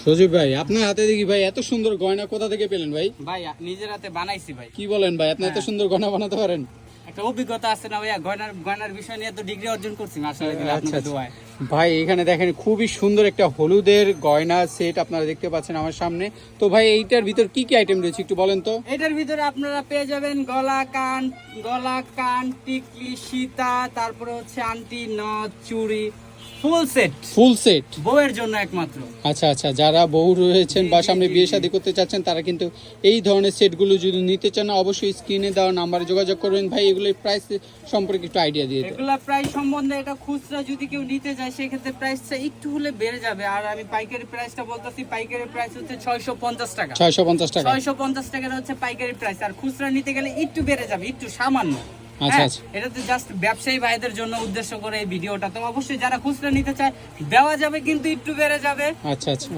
সজীব ভাই, আপনার হাতে দেখি ভাই এত সুন্দর গয়না কোথা থেকে পেলেন ভাই? ভাই নিজের হাতে বানাইছি ভাই। কি বলেন ভাই, আপনি এত সুন্দর গয়না বানাতে পারেন? একটা অভিজ্ঞতা আছে না ভাইয়া, গয়নার বিষয় নিয়ে তো ডিগ্রি অর্জন করছি মাশাআল্লাহ, আচ্ছা আপনাদের আচ্ছা। দোয়ায়। ভাই এখানে দেখেন খুবই সুন্দর একটা হলুদের গয়না সেট আপনারা দেখতে পাচ্ছেন আমার সামনে। তো ভাই এইটার ভিতর কি কি আইটেম রয়েছে একটু বলেন তো। এটার ভিতরে আপনারা পেয়ে যাবেন গলা কান টিকলি সীতা, তারপরে হচ্ছে আন্টি নথ চুড়ি, ফুল সেট। ফুল সেট বউয়ের জন্য একমাত্র। আচ্ছা আচ্ছা, যারা বউ রয়েছেন বা জি, সামনে জি, বিয়ে জি। শাদী করতে চাচ্ছেন তারা কিন্তু এই ধরনের সেটগুলো যদি নিতে চান অবশ্যই স্ক্রিনে দেওয়া নাম্বারে যোগাযোগ করবেন। ভাই এগুলোর প্রাইস সম্পর্কে একটু আইডিয়া দিয়ে দেন। এগুলা প্রাইস সম্বন্ধে, এটা খুচরা যদি কেউ নিতে যায় সেক্ষেত্রে প্রাইসটা একটু হলে বেড়ে যাবে। আর আমি পাইকারি প্রাইসটা বলতেছি, পাইকারি প্রাইস হচ্ছে 650 টাকা। 650 টাকা। 650 টাকার হচ্ছে পাইকারি প্রাইস। আর খুচরা নিতে গেলে একটু বেড়ে যাবে, একটু সামান্য। আচ্ছা হ্যাঁ, আচ্ছা এটা তো জাস্ট ব্যবসায়ী ভাইদের জন্য উদ্দেশ্য করে এই ভিডিওটা। তো অবশ্যই যারা খুচরা নিতে চায় দেওয়া যাবে, কিন্তু একটু বেড়ে যাবে। আচ্ছা আচ্ছা।